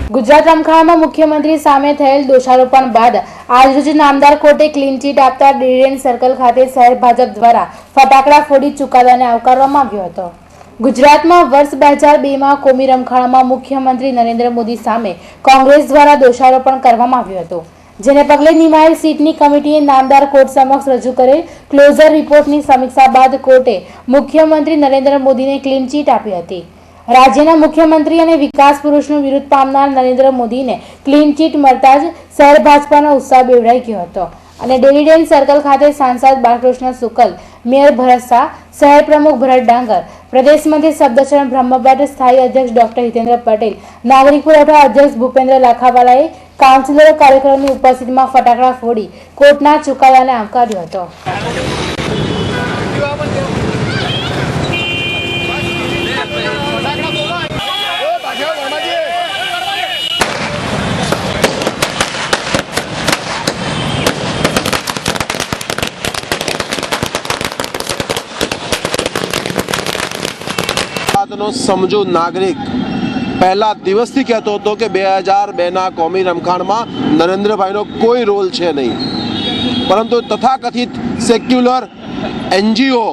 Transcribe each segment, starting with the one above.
ગુજરાત રમખાણમાં મુખ્યમંત્રી સામે થયેલ દોષારોપણ બાદ આજરોજ નામદાર કોર્ટે ક્લીન ચીટ આપતા ડિરેન સર્કલ ખાતે શહેર ભાજપ દ્વારા ફટાકડા ફોડી ચુકાદાને આવકારવામાં આવ્યો હતો। ગુજરાતમાં વર્ષ 2002માં કોમી રમખાણમાં મુખ્યમંત્રી નરેન્દ્ર મોદી સામે કોંગ્રેસ દ્વારા દોષારોપણ કરવામાં આવ્યું હતું, જેને પગલે નિમાયેલ સીટની કમિટીએ નામદાર કોર્ટ સમક્ષ રજૂ કરેલ ક્લોઝર રિપોર્ટની સમીક્ષા બાદ કોર્ટે મુખ્યમંત્રી નરેન્દ્ર મોદીને ક્લીન ચીટ આપી હતી। રાજ્યના મુખ્યમંત્રી અને વિકાસ પુરુષનું વિરોધ પામનાર નરેન્દ્ર મોદીને ક્લીન ચીટ મળતા જ શહેર ભાજપાનો ઉત્સાહ બેવડાઈ ગયો હતો અને ડેલીડેન સર્કલ ખાતે સાંસદ બાલકૃષ્ણ શુક્લ, મેયર ભરત શાહ, શહેર પ્રમુખ ભરત ડાંગર, પ્રદેશ મંત્રી સફદરજંગ બ્રહ્મભટ્ટ, સ્થાયી અધ્યક્ષ ડોક્ટર હિતેન્દ્ર પટેલ, નાગરિક પુરવઠા અધ્યક્ષ ભૂપેન્દ્ર લાખાવાલાએ કાઉન્સિલરો કાર્યક્રમની ઉપસ્થિતિમાં ફટાકડા ફોડી કોર્ટના ચુકાદાને આવકાર્યો હતો। સમજો નાગરિક પહેલા દિવસથી કહેતો હતો કે 2002ના કોમી રમખાણમાં નરેન્દ્રભાઈનો કોઈ રોલ છે નહીં, પરંતુ તથાકથિત સેક્યુલર એનજીઓ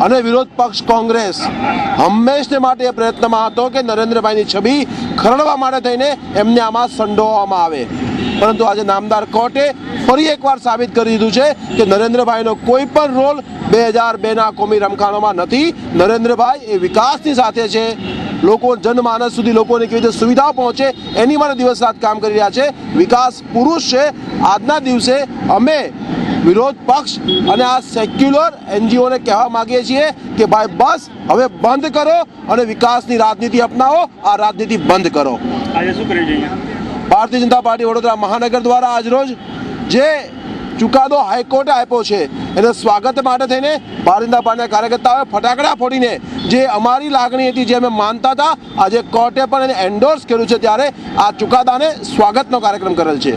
અને વિરોધ પક્ષ કોંગ્રેસ હંમેશને માટે એ પ્રયત્નમાં હતો કે નરેન્દ્રભાઈની છબી ખરડવા માટે થઈને એમને આમાં સંડોવવામાં આવે, પરંતુ આજે નામદાર કોર્ટે ફરી એકવાર સાબિત કરી દીધું છે કે નરેન્દ્રભાઈનો કોઈ પણ રોલ 2002ના કોમી રમખાણોમાં નથી। નરેન્દ્રભાઈ એ વિકાસની સાથે છે, લોકો જનમાનસ સુધી લોકોને કેવી રીતે સુવિધાઓ પહોંચે એની માટે દિવસ રાત કામ કરી રહ્યા છે, વિકાસ પુરુષ છે। આજના દિવસે અમે વિરોધ પક્ષ અને આ સેક્યુલર એનજીઓને કહેવા માંગીએ છીએ કે ભાઈ બસ હવે બંધ કરો અને વિકાસની રાજનીતિ અપનાવો, આ રાજનીતિ બંધ કરો। આજે શું કરી જોઈએ? ભારતીય જનતા પાર્ટી વડોદરા મહાનગર દ્વારા આજરોજ જે ચુકાદો હાઈકોર્ટે આપ્યો છે એને સ્વાગત માટે થઈને ભારતીય જનતા પાર્ટીના કાર્યકર્તાઓએ ફટાકડા ફોડીને જે અમારી લાગણી હતી, જે અમે માનતા હતા, આજે કોર્ટે પણ એને એન્ડોર્સ કર્યું છે, ત્યારે આ ચુકાદાને સ્વાગતનો કાર્યક્રમ કરેલ છે।